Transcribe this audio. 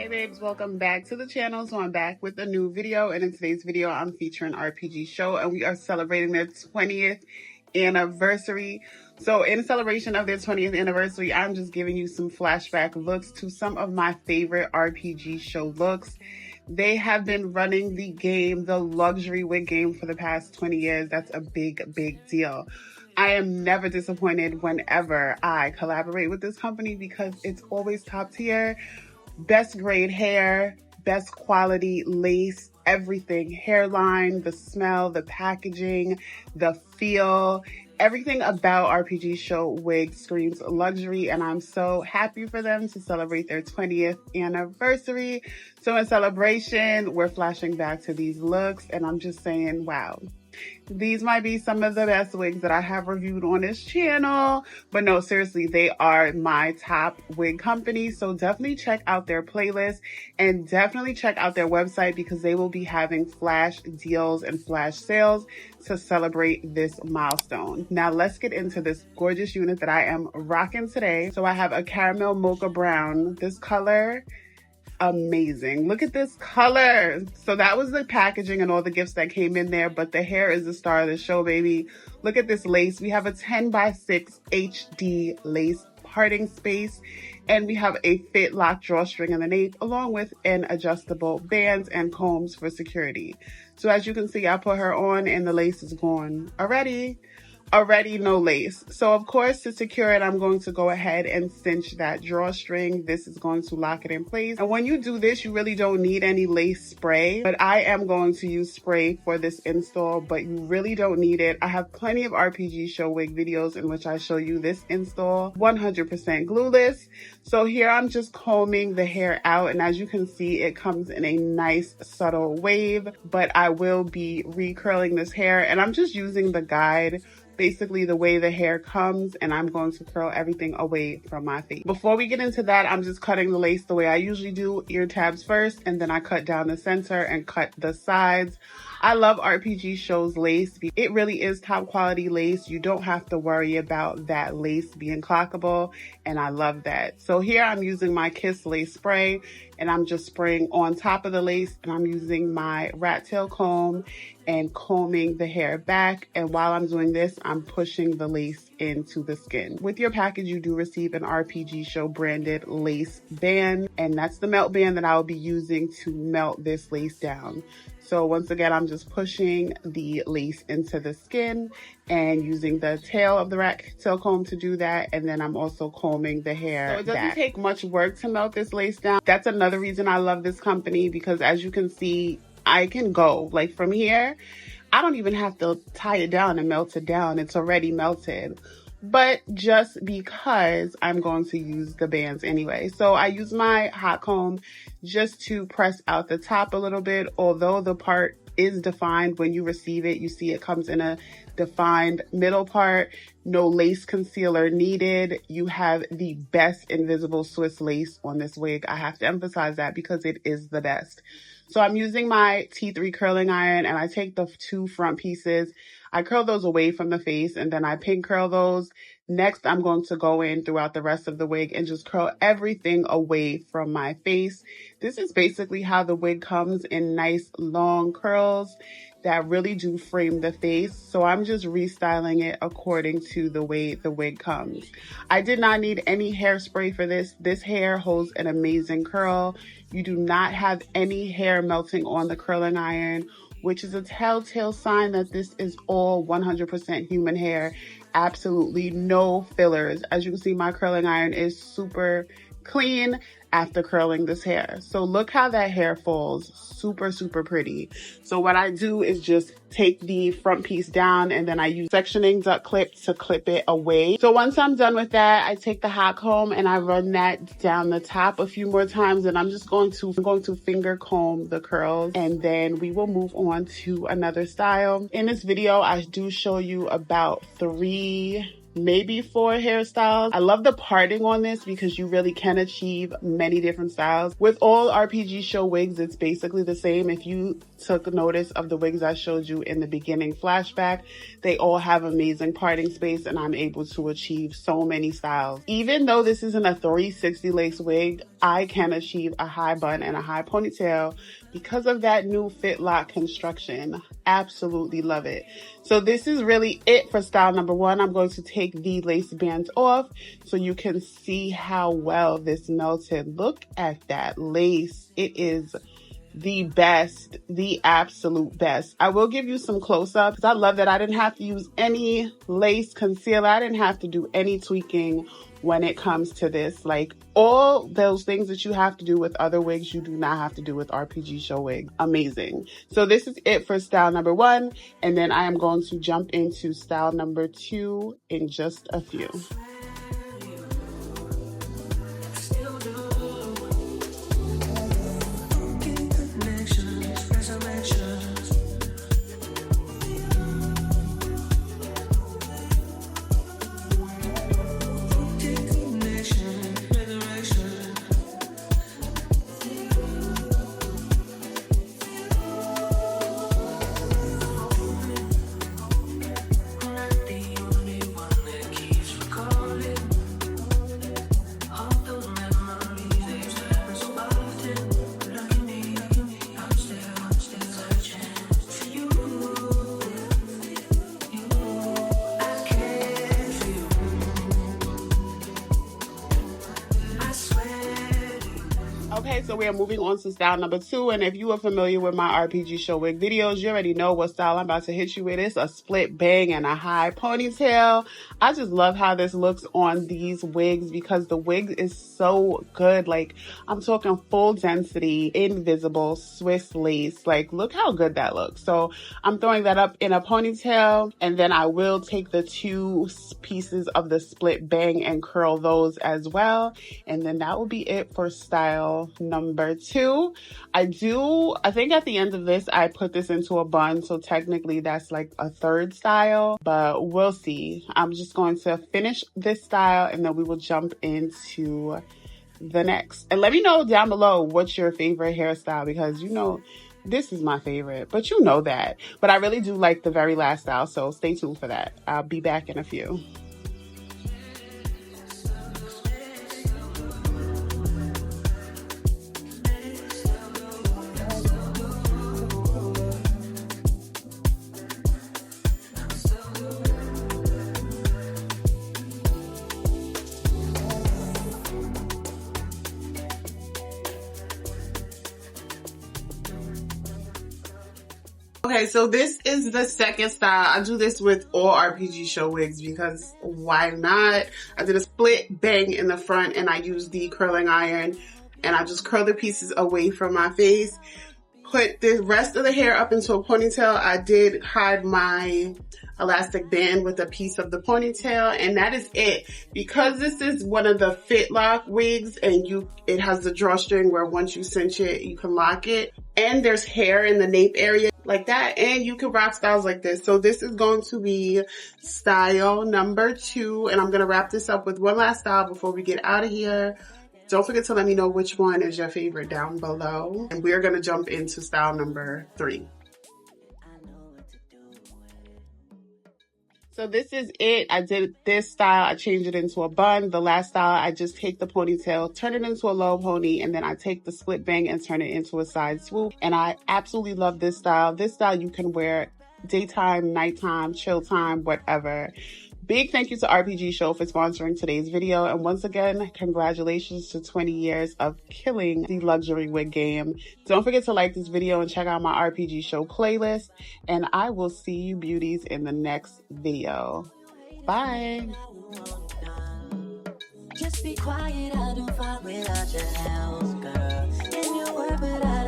Hey babes, welcome back to the channel. So I'm back with a new video, and in today's video I'm featuring RPGSHOW, and we are celebrating their 20th anniversary. So in celebration of their 20th anniversary, I'm just giving you some flashback looks to some of my favorite RPGSHOW looks. They have been running the game, the luxury wig game, for the past 20 years. That's a big deal. I am never disappointed whenever I collaborate with this company because it's always top tier. Best grade hair, best quality lace, everything. Hairline, the smell, the packaging, the feel, everything about RPGSHOW Wig screams luxury, and I'm so happy for them to celebrate their 20th anniversary. So in celebration, we're flashing back to these looks, and I'm just saying, wow. These might be some of the best wigs that I have reviewed on this channel. But no, seriously, they are my top wig company. So definitely check out their playlist and definitely check out their website because they will be having flash deals and flash sales to celebrate this milestone. Now let's get into this gorgeous unit that I am rocking today. So I have a caramel mocha brown. This color, amazing. Look at this color. So that was the packaging and all the gifts that came in there, but the hair is the star of the show, baby. Look at this lace. We have a 10x6 HD lace parting space, and we have a Fit-Lock Drawstring in the nape, along with an adjustable bands and combs for security. So as you can see, I put her on and the lace is gone already no lace. So of course, to secure it, I'm going to go ahead and cinch that drawstring. This is going to lock it in place. And when you do this, you really don't need any lace spray, but I am going to use spray for this install, but you really don't need it. I have plenty of RPGSHOW wig videos in which I show you this install 100% glueless. So here I'm just combing the hair out, and as you can see, it comes in a nice subtle wave, but I will be recurling this hair, and I'm just using the guide, basically the way the hair comes, and I'm going to curl everything away from my face. Before we get into that, I'm just cutting the lace the way I usually do, ear tabs first, and then I cut down the center and cut the sides. I love RPGSHOW's lace. It really is top quality lace. You don't have to worry about that lace being clockable, and I love that. So here I'm using my Kiss lace spray, and I'm just spraying on top of the lace, and I'm using my rat tail comb and combing the hair back. And while I'm doing this, I'm pushing the lace into the skin. With your package, you do receive an RPGSHOW branded lace band, and that's the melt band that I'll be using to melt this lace down. So once again, I'm just pushing the lace into the skin and using the tail of the rat tail comb to do that. And then I'm also combing the hair So it doesn't take much work to melt this lace down. That's another reason I love this company, because as you can see, I can go like from here. I don't even have to tie it down and melt it down. It's already melted. But just because I'm going to use the bands anyway. So I use my hot comb just to press out the top a little bit. Although the part is defined when you receive it, you see it comes in a defined middle part. No lace concealer needed. You have the best invisible Swiss lace on this wig. I have to emphasize that because it is the best. So I'm using my T3 curling iron, and I take the two front pieces. I curl those away from the face, and then I pin curl those. Next, I'm going to go in throughout the rest of the wig and just curl everything away from my face. This is basically how the wig comes, in nice long curls that really do frame the face. So I'm just restyling it according to the way the wig comes. I did not need any hairspray for this. This hair holds an amazing curl. You do not have any hair melting on the curling iron, which is a telltale sign that this is all 100% human hair. Absolutely no fillers. As you can see, my curling iron is super clean after curling this hair. So look how that hair falls. Super pretty. So what I do is just take the front piece down, and then I use sectioning duck clip to clip it away. So once I'm done with that, I take the hot comb and I run that down the top a few more times, and I'm just going to finger comb the curls, and then we will move on to another style. In this video, I do show you about 3, maybe 4 hairstyles. I love the parting on this because you really can achieve many different styles. With all RPGSHOW wigs, it's basically the same. If you took notice of the wigs I showed you in the beginning flashback, they all have amazing parting space, and I'm able to achieve so many styles. Even though this isn't a 360 lace wig, I can achieve a high bun and a high ponytail because of that new Fit-Lock construction. Absolutely love it. So this is really it for style number 1. I'm going to take the lace bands off so you can see how well this melted. Look at that lace. It is the best, the absolute best. I will give you some close-ups. I love that I didn't have to use any lace concealer. I didn't have to do any tweaking when it comes to this. Like, all those things that you have to do with other wigs, you do not have to do with RPGSHOW wig. Amazing. So this is it for style number 1, and then I am going to jump into style number 2 in just a few. Okay, so we are moving on to style number 2, and if you are familiar with my RPGSHOW wig videos, you already know what style I'm about to hit you with. It's a split bang and a high ponytail. I just love how this looks on these wigs because the wig is so good. Like, I'm talking full density, invisible Swiss lace. Like, look how good that looks. So I'm throwing that up in a ponytail, and then I will take the 2 pieces of the split bang and curl those as well. And then that will be it for style number 2. I think at the end of this, I put this into a bun. So technically that's like a 3rd style, but we'll see. I'm just going to finish this style and then we will jump into the next. And let me know down below what's your favorite hairstyle, because you know, this is my favorite, but you know that. But I really do like the very last style, so stay tuned for that. I'll be back in a few. Okay, so this is the second style. I do this with all RPGSHOW wigs because why not? I did a split bang in the front and I used the curling iron and I just curl the pieces away from my face. Put the rest of the hair up into a ponytail. I did hide my elastic band with a piece of the ponytail, and that is it. Because this is one of the Fit-Lock wigs and it has the drawstring where once you cinch it, you can lock it. And there's hair in the nape area like that, and you can rock styles like this. So this is going to be style number 2, and I'm gonna wrap this up with one last style before we get out of here. Don't forget to let me know which one is your favorite down below. And we're gonna jump into style number 3. So this is it. I did this style. I changed it into a bun. The last style, I just take the ponytail, turn it into a low pony, and then I take the split bang and turn it into a side swoop. And I absolutely love this style. This style you can wear daytime, nighttime, chill time, whatever. Big thank you to RPGSHOW for sponsoring today's video. And once again, congratulations to 20 years of killing the luxury wig game. Don't forget to like this video and check out my RPGSHOW playlist. And I will see you beauties in the next video. Bye. Just be quiet, I don't fight without your help, girl. In your word, but I